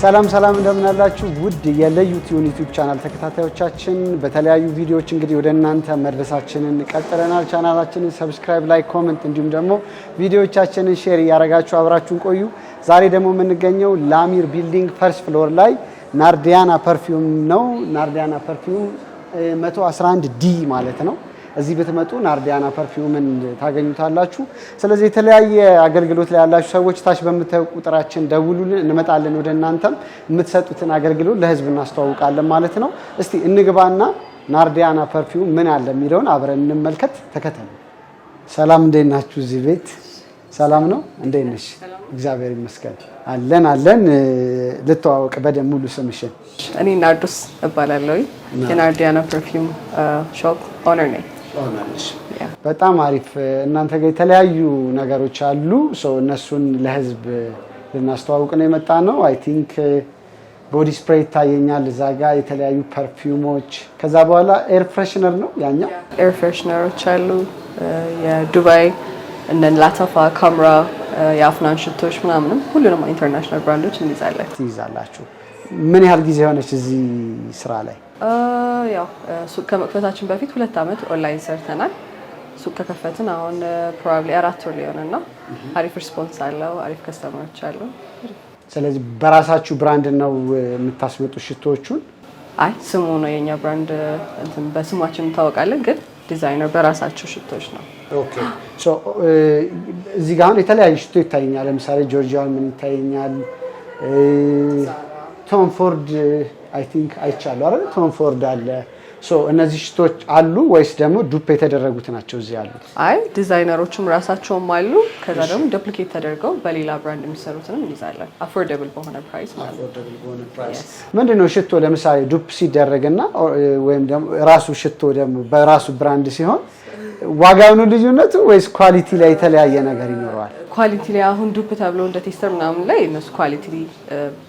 ሰላም እንደምን አላችሁ ውድ የለዩቲዩን ዩቲዩብ ቻናል ተከታታዮቻችን በተለያዩ ቪዲዮዎች እንግዲህ ወደ እናንተ መድረሳችንን ቀጥለናል። ቻናላችንን ሰብስክራይብ፣ ላይክ፣ ኮሜንት እንዲሁም ደግሞ ቪዲዮዎቻችንን ሼር ያረጋችሁ አብራችሁን ቆዩ። ዛሬ ደግሞ የምንገኘው ላሚር ቢልዲንግ ፈርስት ፍሎር ላይ ናርዲያና ፐርፊውም ነው። ናርዲያና ፐርፊውም 111 ዲ ማለት ነው። እዚህ ብትመጡ ናርዲያና ፐርፊውምን ታገኙታላችሁ። ስለዚህ የተለያየ አገልግሎት ላይ ያላችሁ ሰዎች ታች በምታዩ ቁጥራችን ደውሉልን፣ እንመጣለን ወደ እናንተም የምትሰጡትን አገልግሎት ለህዝብ እናስተዋውቃለን ማለት ነው። እስቲ እንግባና ናርዲያና ፐርፊውም ምን አለ የሚለውን አብረን እንመልከት። ተከተሉ። ሰላም እንዴት ናችሁ? እዚህ ቤት ሰላም ነው? እንዴት ነሽ? እግዚአብሔር ይመስገን። አለን ልተዋወቅ በደንብ ሙሉ ስምሽን? እኔ ናርዶስ እባላለሁ። የናርዲያና ፐርፊውም ሾፕ ኦነር ነኝ። በጣም አሪፍ። እናንተ ጋር የተለያዩ ነገሮች አሉ። እነሱን ለህዝብ ልናስተዋውቅ ነው የመጣ ነው። አይ ቲንክ ቦዲ ስፕሬይ ይታየኛል እዛ ጋር፣ የተለያዩ ፐርፊውሞች፣ ከዛ በኋላ ኤር ፍሬሽነር ነው ያኛው። ኤር ፍሬሽነሮች አሉ፣ የዱባይ እነ ላታፋ፣ ካምራ፣ የአፍናን ሽቶች ምናምንም ሁሉንም ኢንተርናሽናል ብራንዶች ትይዛላችሁ። ምን ያህል ጊዜ ሆነች እዚህ ስራ ላይ? ያው ሱቅ ከመክፈታችን በፊት 2 አመት ኦንላይን ሰርተናል። ሱቅ ከከፈትን አሁን ፕሮባብሊ 4 ወር ሊሆነና አሪፍ ሪስፖንስ አለው፣ አሪፍ ከስተመሮች አሉ። ስለዚህ በራሳችሁ ብራንድ ነው የምታስመጡት ሽቶዎቹን? አይ ስሙ ነው የኛ ብራንድ፣ እንትን በስማችን እንታወቃለን፣ ግን ዲዛይነር በራሳቸው ሽቶች ነው። ኦኬ ሶ እዚህ ጋር አሁን የተለያዩ ሽቶ ይታየኛል። ለምሳሌ ጆርጂያን ምን ይታየኛል፣ ቶም ፎርድ አይ ቲንክ አይቻለሁ አይደል? ቶም ፎርድ አለ። እነዚህ ሽቶች አሉ ወይስ ደግሞ ዱፕ የተደረጉት ናቸው እዚህ ያሉት? አይ ዲዛይነሮቹም ራሳቸውም አሉ። ከዛ ደግሞ ዱፕሊኬት ተደርገው በሌላ ብራንድ የሚሰሩትንም እንይዛለን፣ አፎርደብል በሆነ ፕራይስ ማለት ነው። ምንድነው ሽቶ ለምሳሌ ዱፕ ሲደረግና ወይም ደግሞ ራሱ ሽቶ ደግሞ በራሱ ብራንድ ሲሆን ዋጋው ነው ልዩነቱ ወይስ ኳሊቲ ላይ የተለያየ ነገር ይኖረዋል? ኳሊቲ ላይ አሁን ዱፕ ተብሎ እንደ ቴስተር ምናምን ላይ እነሱ ኳሊቲ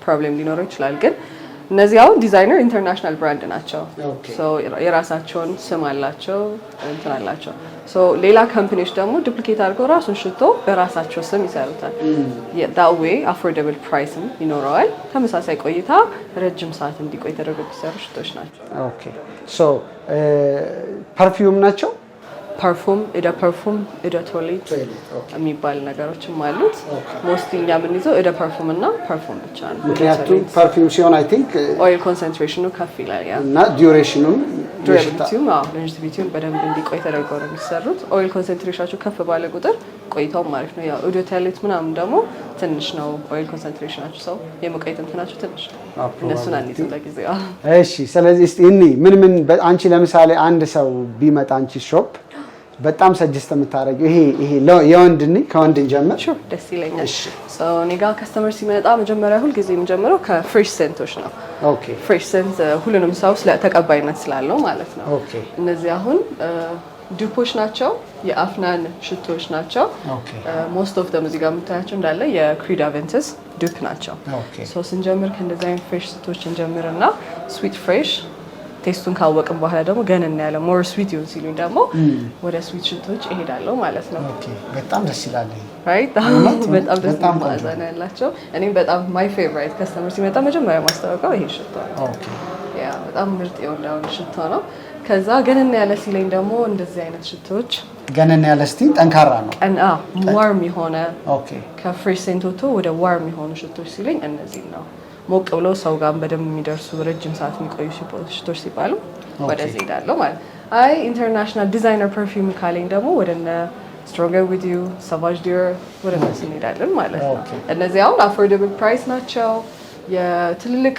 ፕሮብሌም ሊኖረው ይችላል፣ ግን እነዚህ አሁን ዲዛይነር ኢንተርናሽናል ብራንድ ናቸው። የራሳቸውን ስም አላቸው፣ እንትን አላቸው። ሌላ ካምፓኒዎች ደግሞ ዱፕሊኬት አድርገው ራሱን ሽቶ በራሳቸው ስም ይሰሩታል። that way affordable ፕራይስም ይኖረዋል። ተመሳሳይ ቆይታ ረጅም ሰዓት እንዲቆይ ተደርገው የሚሰሩ ሽቶች ናቸው። ኦኬ ፐርፊውም ናቸው። ፐርፉም እደ ቶሌት የሚባል ነገሮችም አሉት። ሞስትሊ እኛ የምንይዘው እደ ፐርፉም እና ፐርፉም ብቻ ነው። ምክንያቱም ፐርፊውም ሲሆን አይ ቲንክ ኦይል ኮንሰንትሬሽኑ ከፍ ይላል እና ዱሬሽኑም ሎንጂቲቪቲውን በደንብ እንዲቆይ ተደርገው ነው የሚሰሩት። ኦይል ኮንሰንትሬሽናቸው ከፍ ባለ ቁጥር ቆይታውም አሪፍ ነው። ያው እደ ቶሌት ምናምን ደግሞ ትንሽ ነው ኦይል ኮንሰንትሬሽናቸው፣ ሰው የመቆየት እንትናቸው ትንሽ ነው። እነሱን አንይዝም ለጊዜው። እሺ ስለዚህ እስቲ ምን አንቺ ለምሳሌ አንድ ሰው ቢመጣ አንቺ ሾፕ በጣም ሰጀስት የምታደርጊው ይሄ የወንድ ነኝ ከወንድ እንጀምር? ሹር ደስ ይለኛል። እኔ ጋር ከስተመር ሲመጣ መጀመሪያ ሁልጊዜ የምጀምረው ከፍሬሽ ሴንቶች ነው። ኦኬ ፍሬሽ ሴንት ሁሉንም ሰው ተቀባይነት ስላለው ማለት ነው። ኦኬ እነዚህ አሁን ዱፖች ናቸው፣ የአፍናን ሽቶች ናቸው። ሞስት ኦፍ ደም እዚህ ጋር የምታያቸው እንዳለ የክሪድ አቬንትስ ዱፕ ናቸው። ስንጀምር ከእንደዚህ አይነት ፍሬሽ ሽቶች እንጀምርና ስዊት ፍሬሽ ቴስቱን ካወቅን በኋላ ደግሞ ገነን ያለ ሞር ስዊት ይሁን ሲሉኝ ደግሞ ወደ ስዊት ሽቶች እሄዳለሁ ማለት ነው። ኦኬ በጣም ደስ ይላል። ራይት በጣም ደስ ማዘና ያላቸው እኔም በጣም ማይ ፌቨራይት ከስተመር ሲመጣ መጀመሪያ ማስታወቂያው ይሄ ሽቶ ነው። ኦኬ ያ በጣም ምርጥ የሆነ ሽቶ ነው። ከዛ ገነን ያለ ሲለኝ ደግሞ እንደዚህ አይነት ሽቶች ገነን ያለ ስቲል ጠንካራ ነው። ዋርም የሆነ ኦኬ ከፍሬሽ ሴንቶቶ ወደ ዋርም የሆኑ ሽቶች ሲለኝ እነዚህ ነው። ሞቅ ብለው ሰው ጋር በደንብ የሚደርሱ ረጅም ሰዓት የሚቆዩ ሽቶች ሲባሉ ወደዚህ ሄዳለሁ ማለት። አይ ኢንተርናሽናል ዲዛይነር ፐርፊውም ካለኝ ደግሞ ወደነ ስትሮንገር ዊዝ ዩ፣ ሳቫጅ ዲር ወደ እነሱ እንሄዳለን ማለት ነው። እነዚህ አሁን አፎርደብል ፕራይስ ናቸው። የትልልቅ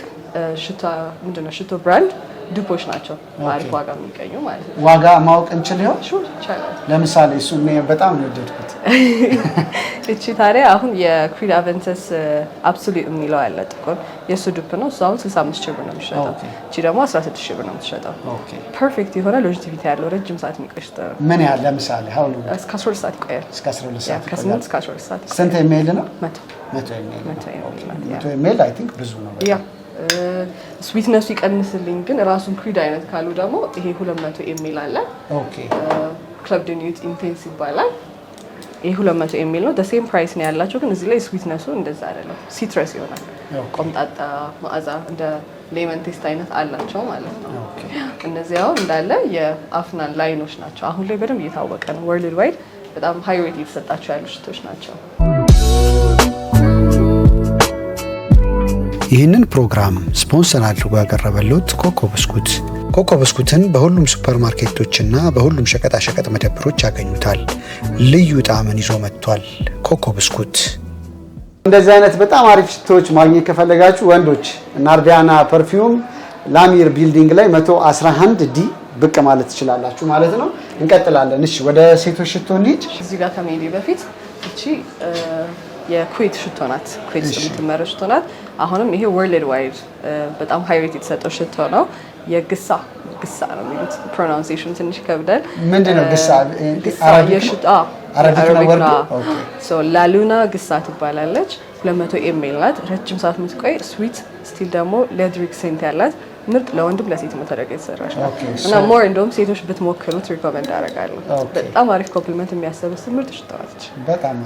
ሽቶ ብራንድ ዱፖች ናቸው አሪፍ ዋጋ የሚገኙ ማለት ነው። ዋጋ ማወቅ እንችል ይሆን? ሹር ይቻላል። ለምሳሌ እሱ እኔ በጣም ነው የወደድኩት። እቺ ታዲያ አሁን የክሪድ አቨንተስ አብሶሉት የሚለው ያለ ጥቁር የሱ ዱፕ ነው። እሱ አሁን 65,000 ብር ነው የሚሸጠው። እቺ ደግሞ 16,000 ብር ነው የምትሸጠው። ፐርፌክት የሆነ ሎንጂቲቪቲ ያለው ረጅም ሰዓት የሚቆይ ሽቶ ነው። ምን ያህል ለምሳሌ ሀውሉ እስከ 12 ሰዓት ይቆያል። እስከ 12 ሰዓት ከ8 እስከ 12 ሰዓት። ስንት ኤምኤል ነው? 100 ኤምኤል አይ ቲንክ ብዙ ነው። ስዊትነሱ ይቀንስልኝ ግን ራሱን ክሪድ አይነት ካሉ ደግሞ ይሄ 200 ኤምኤል አለ። ኦኬ ክለብ ደ ኒውት ኢንቴንስ ይባላል። ይሄ 200 ኤምኤል ነው። ሴም ፕራይስ ነው ያላቸው ግን እዚህ ላይ ስዊትነሱ እንደዛ አይደለም። ሲትረስ ይሆናል። ቆምጣጣ መዓዛ እንደ ሌመን ቴስት አይነት አላቸው ማለት ነው። እነዚህ አሁን እንዳለ የአፍናን ላይኖች ናቸው። አሁን ላይ በደንብ እየታወቀ ነው። ወርልድ ዋይድ በጣም ሃይ ሬት እየተሰጣቸው ያሉ ሽቶች ናቸው። ይህንን ፕሮግራም ስፖንሰር አድርጎ ያቀረበልዎት ኮኮ ብስኩት። ኮኮ ብስኩትን በሁሉም ሱፐርማርኬቶችና በሁሉም ሸቀጣሸቀጥ መደብሮች ያገኙታል። ልዩ ጣዕምን ይዞ መጥቷል። ኮኮ ብስኩት። እንደዚህ አይነት በጣም አሪፍ ሽቶዎች ማግኘት ከፈለጋችሁ ወንዶች ናርዲያና ፐርፊውም ላሚር ቢልዲንግ ላይ 111 ዲ ብቅ ማለት ትችላላችሁ ማለት ነው። እንቀጥላለን። እሺ ወደ ሴቶች ሽቶ እንሂድ። እዚህ ጋር ከመሄዴ በፊት እቺ የኩዌት ሽቶ ናት። ኩዌት ውስጥ የምትመረት ሽቶ ናት። አሁንም ይሄ ወርልድ ዋይድ በጣም ሃይ ሬት የተሰጠው ሽቶ ነው። የግሳ ነው የሚሉት ፕሮናንሴሽን ትንሽ ይከብዳል። ምንድነው ግሳ? አረቢክ ነው። ሶ ላሉና ግሳ ትባላለች። 200 ኤምኤል ናት። ረጅም ሰዓት የምትቆይ ስዊት ስቲል ደግሞ ሌድሪክ ሴንት ያላት ምርጥ ለወንድም ለሴት መተረቀ የተሰራች ነው እና ሞር እንደውም ሴቶች ብትሞክሩት ሪኮመንድ አደርጋለሁ። በጣም አሪፍ ኮምፕሊመንት የሚያሰበስብ ምርጥ ሽቶ ናት። በጣም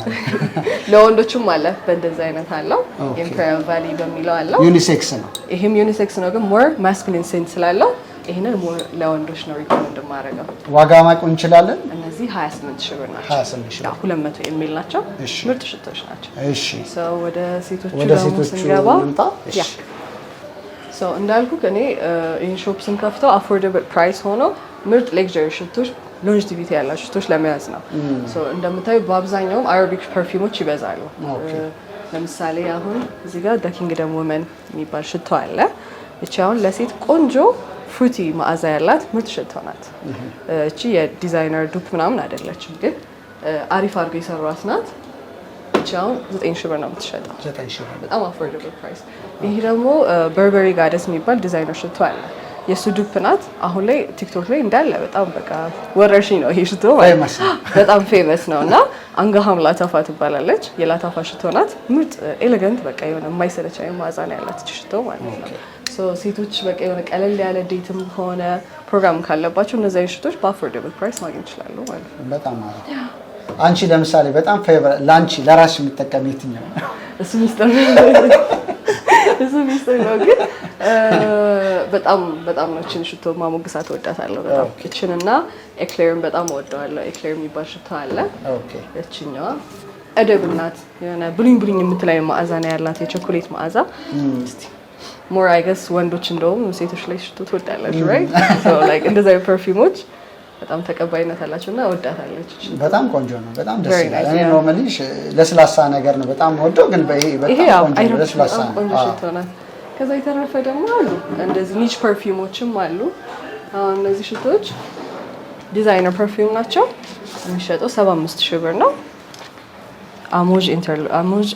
ለወንዶችም አለ በእንደዚህ አይነት አለው። ኢምፔሪያል ቫሊ በሚለው አለው። ዩኒሴክስ ነው። ይሄም ዩኒሴክስ ነው ግን ሞር ማስኩሊን ሴንት ስላለው ይሄንን ሞር ለወንዶች ነው ሪኮመንድ ማድረገው። ዋጋ ማቆም እንችላለን። እነዚህ 28,000 ብር ናቸው። 28,000 200 ኤምኤል ናቸው። ምርጥ ሽቶች ናቸው። እሺ ሶ ወደ ሴቶቹ ደግሞ ስንገባ ሶ እንዳልኩ እኔ ይሄን ሾፕ ስንከፍተው አፎርደብል ፕራይስ ሆኖ ምርጥ ሌክዠሪ ሽቶች ሎንጂቲቪቲ ያላቸው ሽቶች ለመያዝ ነው። ሶ እንደምታዩ በአብዛኛውም አረቢክ ፐርፊውሞች ይበዛሉ። ለምሳሌ አሁን እዚህ ጋር ደ ኪንግደም ወመን የሚባል ሽቶ አለ። እቺ አሁን ለሴት ቆንጆ ፍሩቲ መዓዛ ያላት ምርጥ ሽቶ ናት። እቺ የዲዛይነር ዱፕ ምናምን አይደለችም ግን አሪፍ አድርገው የሰሯት ናት። እቺ አሁን 9,000 ብር ነው የምትሸጠው። 9,000 ብር በጣም አፎርደብል ፕራይስ። ይሄ ደግሞ በርበሪ ጋደስ የሚባል ዲዛይነር ሽቶ አለ። የሱ ዱፕ ናት። አሁን ላይ ቲክቶክ ላይ እንዳለ በጣም በቃ ወረርሽኝ ነው ይሄ ሽቶ ማለት በጣም ፌመስ ነው እና አንጋሃም ላታፋ ትባላለች። የላታፋ ሽቶ ናት። ምርጥ ኤሌጋንት በቃ የሆነ የማይሰለች አይነት መዓዛ ነው ያላት እቺ ሽቶ ማለት ነው። ሶ ሴቶች በቃ የሆነ ቀለል ያለ ዴትም ሆነ ፕሮግራም ካለባቸው እነዚህ ሽቶች በአፎርደብል ፕራይስ ማግኘት ይችላሉ ማለት ነው። በጣም አሪፍ። አንቺ ለምሳሌ በጣም ፌቨራይት ላንቺ ለራስሽ የምትጠቀም የትኛው ነው? እሱ ሚስጥር ነው ግን በጣም ነው እቺን ሽቶ ማሞግሳት እወዳታለሁ በጣም። እቺንና ኤክሌርን በጣም እወደዋለሁ። ኤክሌር የሚባል ሽቶ አለ። እቺኛዋ እደብ ናት። የሆነ ብሉኝ ብሉኝ የምትላይ መዓዛ ነው ያላት የቾኮሌት መዓዛ። እስቲ ሞር አይ ገስ ወንዶች እንደውም ሴቶች ላይ ሽቶ ትወዳላችሁ ራይት? ሶ ላይክ እንደዛ ፐርፊውሞች በጣም ተቀባይነት አላቸውና እወዳታለሁ። በጣም ቆንጆ ነው። በጣም ደስ ይላል። እኔ ኖርማሊ ለስላሳ ነገር ነው በጣም ወደው ግን በይሄ በጣም ቆንጆ ነው። ለስላሳ ነው። ከዛ የተረፈ ደግሞ አሉ እንደዚህ ኒች ፐርፊውሞችም አሉ። አሁን እነዚህ ሽቶች ዲዛይነር ፐርፊውም ናቸው። የሚሸጠው 75,000 ብር ነው። አሞጅ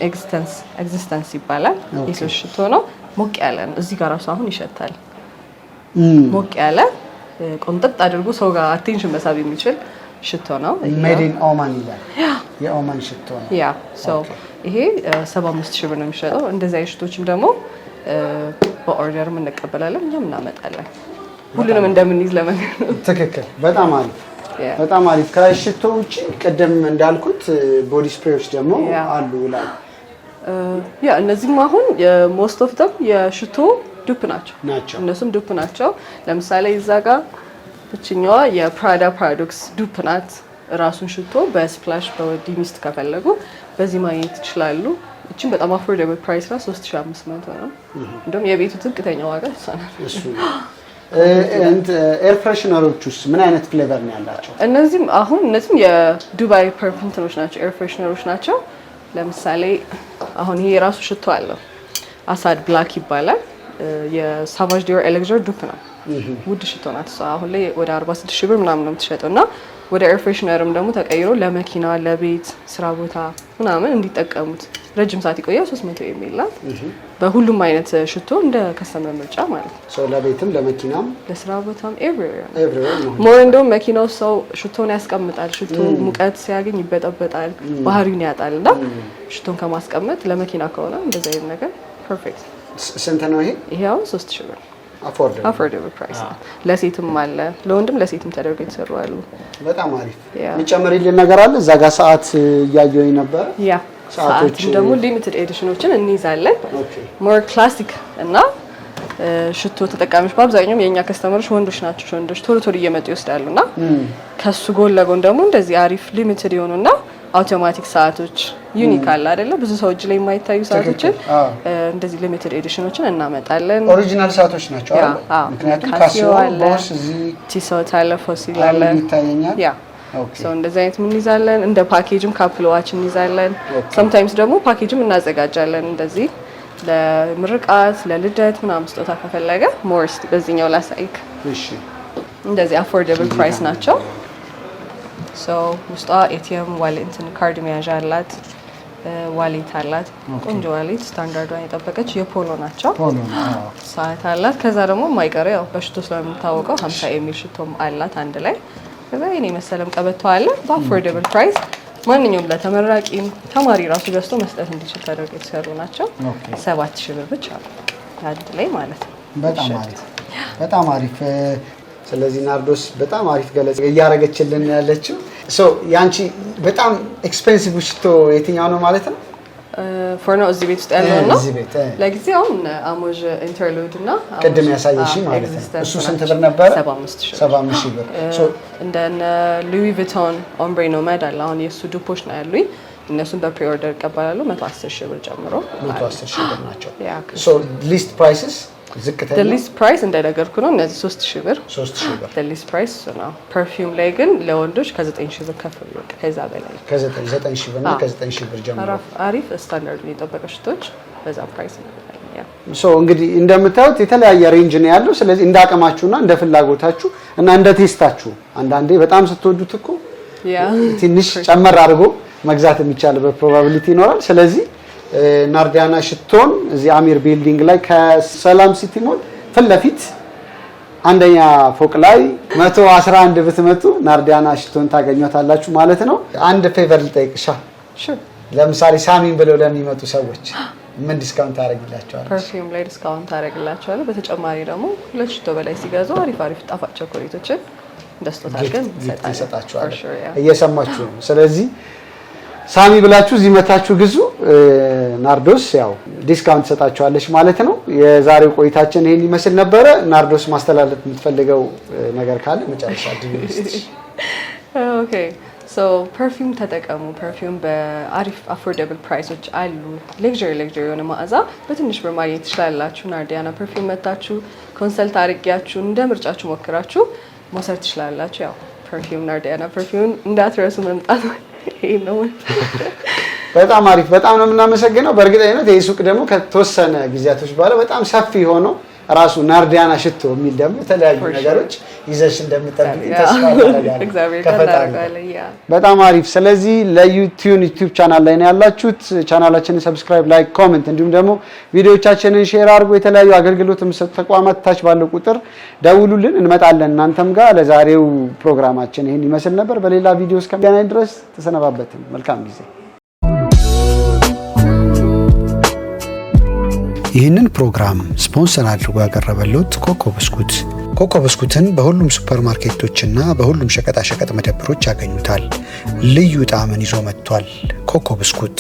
ኤግዚስተንስ ይባላል። የሴቶች ሽቶ ነው። ሞቅ ያለ ነው። እዚህ ጋር ራሱ አሁን ይሸታል። ሞቅ ያለ ቆንጠጥ አድርጎ ሰው ጋር አቴንሽን መሳብ የሚችል ሽቶ ነው። ሜድ ኢን ኦማን ይላል። የኦማን ሽቶ ነው። ያ ሶ ይሄ 75,000 ብር ነው የሚሸጠው። እንደዚህ አይነት ሽቶችም ደግሞ በኦርደር እንቀበላለን፣ እኛም እናመጣለን። ሁሉንም እንደምንይዝ ለመንገር ነው። ትክክል። በጣም አሪፍ በጣም አሪፍ። ከሽቶ ውጪ ቅድም እንዳልኩት ቦዲ ስፕሬዎች ደግሞ አሉ ይላል። ያ እነዚህም አሁን ሞስት ኦፍ ደም የሽቶ ዱፕ ናቸው። እነሱም ዱፕ ናቸው። ለምሳሌ እዛ ጋር እችኛዋ የፕራዳ ፓራዶክስ ዱፕ ናት። ራሱን ሽቶ በስፕላሽ በወዲ ሚስት ከፈለጉ በዚህ ማግኘት ይችላሉ። እቺም በጣም አፎርደብል ፕራይስ ነው 3500 ነው። እንደውም የቤቱ ዝቅተኛ ዋጋ ይሰናል እሱ። ኤር ፍሬሽነሮቹስ ምን አይነት ፍሌቨር ነው ያላቸው? እነዚህም የዱባይ ፐርፊውምስ ናቸው። ኤር ፍሬሽነሮች ናቸው። ለምሳሌ አሁን ይሄ የራሱ ሽቶ አለው። አሳድ ብላክ ይባላል። የሳቫጅ ዲዮር ኤሌግዘር ዱፕ ነው ውድ ሽቶ ናት እሷ። አሁን ላይ ወደ 46 ሺህ ብር ምናምን ነው የምትሸጠውና ወደ ኤር ፍሬሽነርም ደግሞ ተቀይሮ ለመኪና፣ ለቤት፣ ስራ ቦታ ምናምን እንዲጠቀሙት ረጅም ሰዓት ይቆያል። 300 ኤምኤል ናት። በሁሉም አይነት ሽቶ እንደ ከስተመር ምርጫ ማለት ነው። ሶ ለቤትም ለመኪናም ለስራ ቦታም ኤቭሪዌር ሞር እንደውም መኪናው ሰው ሽቶን ያስቀምጣል። ሽቶ ሙቀት ሲያገኝ ይበጠበጣል፣ ባህሪውን ያጣል እና ሽቶን ከማስቀመጥ ለመኪና ከሆነ እንደዚህ አይነት ነገር ፐርፌክት። ስንት ነው ይሄ? ይሄው 3000 ብር አፎርደብል ፕራይስ ነው። ለሴትም አለ ለወንድም ለሴትም ተደርገው የተሰሩ አሉ። በጣም አሪፍ። የሚጨምርልን ነገር አለ እዛ ጋር ሰዓት እያየሁኝ ነበር። ሰዓቶች ደግሞ ሊሚትድ ኤዲሽኖችን እንይዛለን። ሞር ክላሲክ እና ሽቶ ተጠቃሚዎች በአብዛኛው የኛ ከስተመሮች ወንዶች ናቸው። ወንዶች ቶሎ ቶሎ እየመጡ ይወስዳሉና ከሱ ጎን ለጎን ደግሞ እንደዚህ አሪፍ ሊሚትድ የሆኑና አውቶማቲክ ሰዓቶች ዩኒክ አለ አይደለ? ብዙ ሰው እጅ ላይ የማይታዩ ሰዓቶችን እንደዚህ ሊሚትድ ኤዲሽኖችን እናመጣለን። ኦሪጂናል ሰዓቶች ናቸው አይደል? ምክንያቱም ካሲዮ ቦስ እዚህ ቲሶት አለ፣ ፎሲል አለ ይታየኛል። ሶ እንደዚህ አይነት ምን ይዛለን። እንደ ፓኬጅም ካፕል ዋች እንይዛለን። ሰምታይምስ ደግሞ ፓኬጅም እናዘጋጃለን እንደዚህ ለምርቃት ለልደት ምናምን ስጦታ ከፈለገ ሞርስ በዚህኛው ላሳይክ። እሺ እንደዚህ አፎርደብል ፕራይስ ናቸው። ሶ ውስጧ ኤቲኤም ዋሌት ካርድ መያዣ አላት፣ ዋሌት አላት። ቆንጆ ዋሌት ስታንዳርዷን የጠበቀች የፖሎ ናቸው። ሰዓት አላት። ከዛ ደግሞ የማይቀረው ያው በሽቶ ስለምታወቀው 50 ኤምኤል ሽቶም አላት አንድ ላይ። ከዛ የኔ መሰለም ቀበቶ አለ በአፎርደብል ፕራይስ ማንኛውም ለተመራቂም ተማሪ ራሱ ገዝቶ መስጠት እንዲችል ተደርገው የተሰሩ ናቸው። 7000 ብር ብቻ አንድ ላይ ማለት ነው። በጣም አሪፍ። ስለዚህ ናርዶስ በጣም አሪፍ ገለጻ እያደረገችልን ያለችው። ሶ ያንቺ በጣም ኤክስፔንሲቭ ሽቶ የትኛው ነው ማለት ነው? ፎር ነው እዚህ ቤት ውስጥ ያለው ነው። ለጊዜው አሞዥ ኢንተርሉድ እና ቅድም ያሳየሽ ማለት ነው። እሱ ስንት ብር ነበር? 75000 ብር። እንደ ሉዊ ቪቶን ኦምብሬ ኖማድ አለ። አሁን የሱ ዱፖች ነው ያሉኝ። እነሱን በፕሪ ኦርደር ይቀበላሉ 110000 ብር ጨምሮ 110000 ብር ናቸው። ሶ ሊስት ፕራይስስ ዝቅተኛ ሊስት ፕራይስ እንደነገርኩ ነው። እነዚህ 3000 ብር ሊስት ፕራይስ ነው። ፐርፊውም ላይ ግን ለወንዶች ከ9000 ብር ከፍ ብሎ ከዛ በላይ ከ9000 ብር እና ከ9000 ብር ጀምሮ አሪፍ ስታንዳርዱን የጠበቀ ሽቶች በዛ ፕራይስ ነው። ሶ እንግዲህ እንደምታዩት የተለያየ ሬንጅ ነው ያለው። ስለዚህ እንደ አቅማችሁና እንደ ፍላጎታችሁ እና እንደ ቴስታችሁ አንዳንዴ በጣም ስትወዱት እኮ ትንሽ ጨመር አድርጎ መግዛት የሚቻልበት ፕሮባቢሊቲ ይኖራል። ስለዚህ ናርዲያና ሽቶን እዚህ አሚር ቢልዲንግ ላይ ከሰላም ሲቲ ሞል ፊት ለፊት አንደኛ ፎቅ ላይ 111 ብትመጡ ናርዲያና ሽቶን ታገኙታላችሁ ማለት ነው። አንድ ፌቨር ልጠይቅሻ። ለምሳሌ ሳሚን ብለው ለሚመጡ ሰዎች ምን ዲስካውንት ታደርግላቸዋለሽ? ፐርፊውም ላይ ዲስካውንት ታደርግላቸዋለሁ። በተጨማሪ ደግሞ 2 ሽቶ በላይ ሲገዙ አሪፍ ጣፋጭ ቸኮሌቶችን ደስቶታ አድርገን እንሰጣቸዋለን። እየሰማችሁ ነው። ስለዚህ ሳሚ ብላችሁ እዚህ መታችሁ ግዙ። ናርዶስ ያው ዲስካውንት ሰጣችኋለች ማለት ነው። የዛሬው ቆይታችን ይሄን ይመስል ነበረ። ናርዶስ ማስተላለፍ የምትፈልገው ነገር ካለ መጨረሻ ድንስት። ኦኬ ሶ ፐርፊውም ተጠቀሙ። ፐርፊውም በአሪፍ አፎርደብል ፕራይሶች አሉ። ሌክዠሪ የሆነ መዓዛ በትንሽ ብር ማግኘት ትችላላችሁ። ናርዲያና ፐርፊውም መታችሁ ኮንሰልት አድርጊያችሁ እንደ ምርጫችሁ ሞክራችሁ መውሰድ ትችላላችሁ። ያው ፐርፊውም ናርዲያና ፐርፊውም እንዳትረሱ መምጣት ነው። በጣም አሪፍ። በጣም ነው የምናመሰግነው። በእርግጠኝነት ይሄ ሱቅ ደግሞ ከተወሰነ ጊዜያቶች በኋላ በጣም ሰፊ ሆኖ ራሱ ናርዲያና ሽቶ የሚል ደግሞ የተለያዩ ነገሮች ይዘሽ እንደምትጠብቂ ተስፋ አደርጋለሁ። በጣም አሪፍ። ስለዚህ ለዩቲዩብ ቻናል ላይ ነው ያላችሁት። ቻናላችንን ሰብስክራይብ፣ ላይክ፣ ኮሜንት እንዲሁም ደግሞ ቪዲዮዎቻችንን ሼር አድርጉ። የተለያዩ አገልግሎት የሚሰጡ ተቋማት ታች ባለው ቁጥር ደውሉልን፣ እንመጣለን እናንተም ጋር። ለዛሬው ፕሮግራማችን ይሄን ይመስል ነበር። በሌላ ቪዲዮ እስከምንገናኝ ድረስ ተሰነባበትን። መልካም ጊዜ። ይህንን ፕሮግራም ስፖንሰር አድርጎ ያቀረበልዎት ኮኮ ብስኩት። ኮኮ ብስኩትን በሁሉም ሱፐርማርኬቶችና በሁሉም ሸቀጣሸቀጥ መደብሮች ያገኙታል። ልዩ ጣዕምን ይዞ መጥቷል። ኮኮ ብስኩት